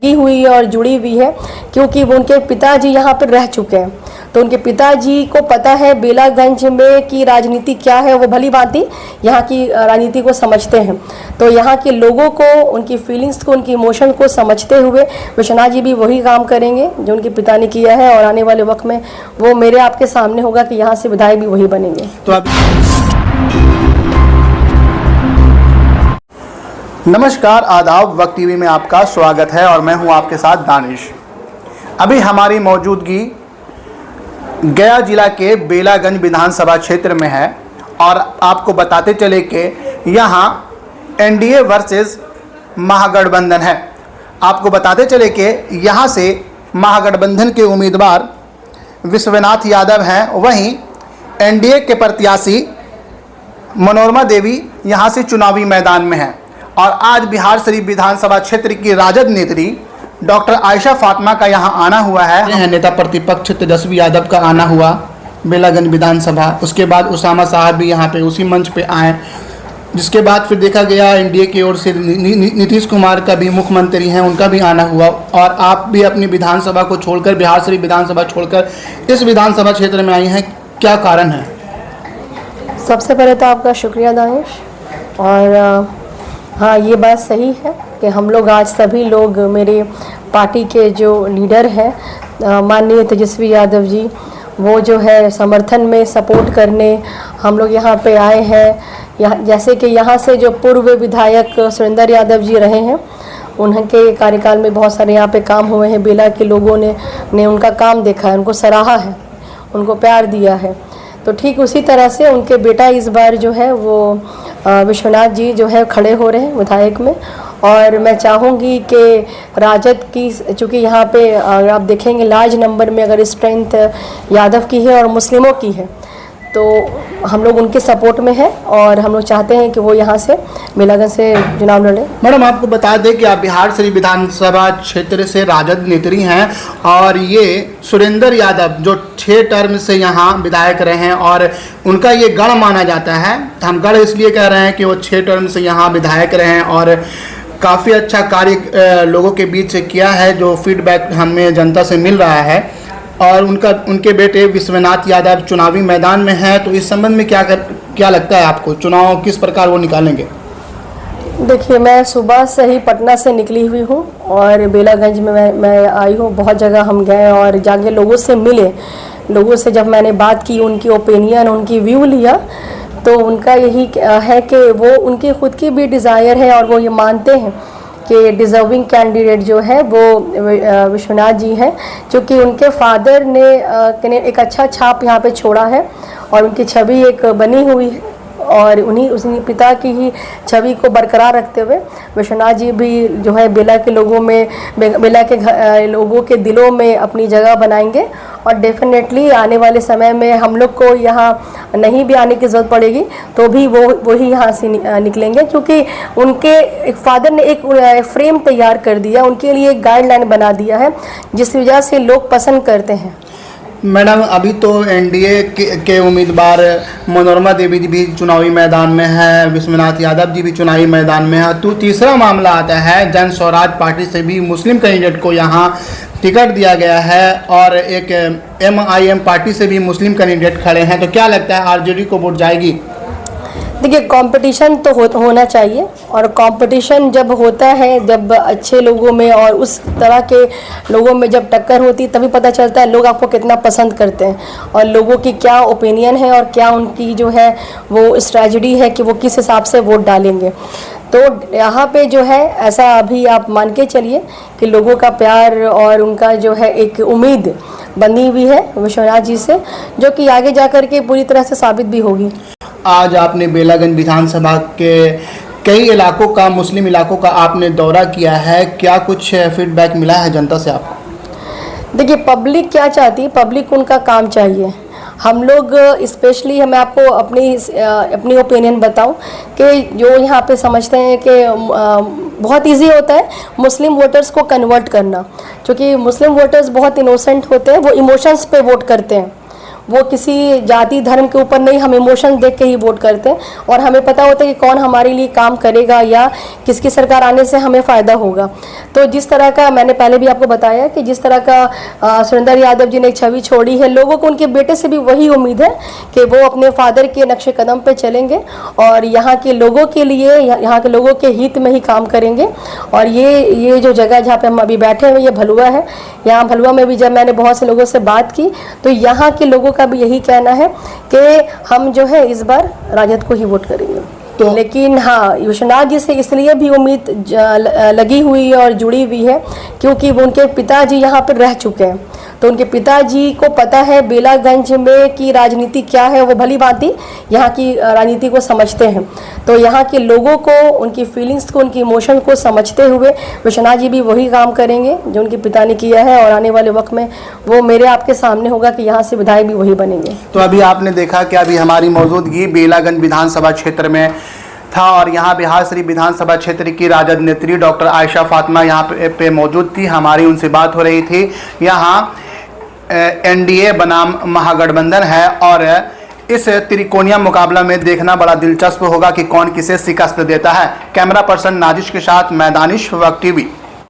हुई और जुड़ी हुई है, क्योंकि वो उनके पिताजी यहाँ पर रह चुके हैं। तो उनके पिताजी को पता है बेलागंज में की राजनीति क्या है, वो भली भांति यहाँ की राजनीति को समझते हैं। तो यहाँ के लोगों को, उनकी फीलिंग्स को, उनकी इमोशन को समझते हुए विश्वनाथ जी भी वही काम करेंगे जो उनके पिता ने किया है, और आने वाले वक्त में वो मेरे आपके सामने होगा कि यहाँ से विधायक भी वही बनेंगे। तो आप नमस्कार, आदाब, वक्त टीवी में आपका स्वागत है और मैं हूं आपके साथ दानिश। अभी हमारी मौजूदगी गया जिला के बेलागंज विधानसभा क्षेत्र में है और आपको बताते चले कि यहां एनडीए वर्सेस महागठबंधन है। आपको बताते चले कि यहां से महागठबंधन के उम्मीदवार विश्वनाथ यादव हैं, वहीं एनडीए के प्रत्याशी मनोरमा देवी यहां से चुनावी मैदान में हैं। और आज बिहार शरीफ विधानसभा क्षेत्र की राजद नेत्री डॉक्टर आयशा फातिमा का यहां आना हुआ है। नेता प्रतिपक्ष तेजस्वी यादव का आना हुआ बेलागंज विधानसभा, उसके बाद उसामा साहब भी यहां पे उसी मंच पे आए, जिसके बाद फिर देखा गया एनडीए की ओर से नीतीश कुमार का भी, मुख्यमंत्री हैं, उनका भी आना हुआ। और आप भी अपनी विधानसभा को छोड़कर, बिहार शरीफ विधानसभा छोड़कर इस विधानसभा क्षेत्र में आई हैं, क्या कारण है? सबसे पहले तो आपका शुक्रिया दानिश। और हाँ, ये बात सही है कि हम लोग आज सभी लोग, मेरे पार्टी के जो लीडर हैं माननीय तेजस्वी यादव जी, वो जो है समर्थन में सपोर्ट करने हम लोग यहाँ पे आए हैं। जैसे कि यहाँ से जो पूर्व विधायक सुरेंद्र यादव जी रहे हैं, उनके कार्यकाल में बहुत सारे यहाँ पे काम हुए हैं। बेला के लोगों ने उनका काम देखा है, उनको सराहा है, उनको प्यार दिया है। तो ठीक उसी तरह से उनके बेटा इस बार जो है वो विश्वनाथ जी जो है खड़े हो रहे हैं विधायक में। और मैं चाहूँगी कि राजद की, चूँकि यहाँ पे आप देखेंगे लार्ज नंबर में अगर स्ट्रेंथ यादव की है और मुस्लिमों की है, तो हम लोग उनके सपोर्ट में हैं और हम लोग चाहते हैं कि वो यहाँ से बेलागंज से चुनाव लड़े। मैडम, आपको बता दें कि आप बिहार शरीफ विधानसभा क्षेत्र से राजद नेत्री हैं और ये सुरेंद्र यादव जो 6 टर्म से यहाँ विधायक रहे हैं और उनका ये गढ़ माना जाता है। हम गढ़ इसलिए कह रहे हैं कि वो 6 टर्म से यहाँ विधायक रहे हैं और काफ़ी अच्छा कार्य लोगों के बीच से किया है, जो फीडबैक हमें जनता से मिल रहा है। और उनके बेटे विश्वनाथ यादव चुनावी मैदान में हैं, तो इस संबंध में क्या लगता है आपको, चुनाव किस प्रकार वो निकालेंगे? देखिए, मैं सुबह से ही पटना से निकली हुई हूँ और बेलागंज में मैं आई हूँ। बहुत जगह हम गए और जाके लोगों से मिले। लोगों से जब मैंने बात की, उनकी ओपिनियन, उनकी व्यू लिया, तो उनका यही है कि वो, उनकी खुद की भी डिज़ायर है और वो ये मानते हैं कि डिज़र्विंग कैंडिडेट जो है वो विश्वनाथ जी हैं, क्योंकि उनके फादर ने एक अच्छा छाप यहाँ पे छोड़ा है और उनकी छवि एक बनी हुई है। और उसी पिता की ही छवि को बरकरार रखते हुए विश्वनाथ जी भी जो है बेला के लोगों में, बेला के लोगों के दिलों में अपनी जगह बनाएंगे। और डेफिनेटली आने वाले समय में हम लोग को यहाँ नहीं भी आने की ज़रूरत पड़ेगी तो भी वो ही यहाँ से निकलेंगे, क्योंकि उनके एक फादर ने एक फ्रेम तैयार कर दिया, उनके लिए एक गाइडलाइन बना दिया है, जिस वजह से लोग पसंद करते हैं। मैडम, अभी तो एनडीए के उम्मीदवार मनोरमा देवी जी भी चुनावी मैदान में है, विश्वनाथ यादव जी भी चुनावी मैदान में है। तो तीसरा मामला आता है, जन स्वराज पार्टी से भी मुस्लिम कैंडिडेट को यहाँ टिकट दिया गया है और एक MIM पार्टी से भी मुस्लिम कैंडिडेट खड़े हैं। तो क्या लगता है, आरजेडी को वोट जाएगी? देखिए, कंपटीशन तो होना चाहिए, और कंपटीशन जब होता है, जब अच्छे लोगों में और उस तरह के लोगों में जब टक्कर होती, तभी पता चलता है लोग आपको कितना पसंद करते हैं और लोगों की क्या ओपिनियन है और क्या उनकी जो है वो स्ट्रैटेजी है कि वो किस हिसाब से वोट डालेंगे। तो यहाँ पे जो है ऐसा अभी आप मान के चलिए कि लोगों का प्यार और उनका जो है एक उम्मीद बनी हुई है विश्वनाथ जी से, जो कि आगे जा कर के पूरी तरह से साबित भी होगी। आज आपने बेलागंज विधानसभा के कई इलाकों का, मुस्लिम इलाकों का आपने दौरा किया है, क्या कुछ फीडबैक मिला है जनता से आपको? देखिए, पब्लिक क्या चाहती है, पब्लिक उनका काम चाहिए। हम लोग स्पेशली, मैं आपको अपनी ओपिनियन बताऊं कि जो यहाँ पे समझते हैं कि बहुत इजी होता है मुस्लिम वोटर्स को कन्वर्ट करना, क्योंकि मुस्लिम वोटर्स बहुत इनोसेंट होते हैं, वो इमोशंस पे वोट करते हैं, वो किसी जाति धर्म के ऊपर नहीं, हम इमोशन देख के ही वोट करते हैं और हमें पता होता है कि कौन हमारे लिए काम करेगा या किसकी सरकार आने से हमें फ़ायदा होगा। तो जिस तरह का मैंने पहले भी आपको बताया कि जिस तरह का सुरेंद्र यादव जी ने एक छवि छोड़ी है, लोगों को उनके बेटे से भी वही उम्मीद है कि वो अपने फादर के नक्शे कदम पे चलेंगे और यहाँ के लोगों के लिए, यहाँ के लोगों के हित में ही काम करेंगे। और ये जो जगह जहाँ पे हम अभी बैठे हुए, ये भलुआ है। यहाँ भलुआ में भी जब मैंने बहुत से लोगों से बात की तो यहाँ के लोगों का भी यही कहना है कि हम जो है इस बार राजद को ही वोट करेंगे। तो लेकिन हाँ, विश्वनाथ जी से इसलिए भी उम्मीद लगी हुई है और जुड़ी हुई है क्योंकि वो उनके पिताजी यहाँ पर रह चुके हैं। तो उनके पिताजी को पता है बेलागंज में की राजनीति क्या है, वो भली भांति यहाँ की राजनीति को समझते हैं। तो यहाँ के लोगों को, उनकी फीलिंग्स को, उनकी इमोशन को समझते हुए विश्वनाथ जी भी वही काम करेंगे जो उनके पिता ने किया है और आने वाले वक्त में वो मेरे आपके सामने होगा कि यहाँ से विधायक भी वही बनेंगे। तो अभी आपने देखा कि अभी हमारी मौजूदगी बेलागंज विधानसभा क्षेत्र में था और यहाँ बिहार शरीफ विधानसभा क्षेत्र की राजद नेत्री डॉक्टर आयशा फातिमा यहाँ पे मौजूद थी। हमारी उनसे बात हो रही थी। यहाँ एनडीए बनाम महागठबंधन है और इस त्रिकोणीय मुकाबला में देखना बड़ा दिलचस्प होगा कि कौन किसे शिकस्त देता है। कैमरा पर्सन नाजिश के साथ मैं दानिश, वक्त टीवी।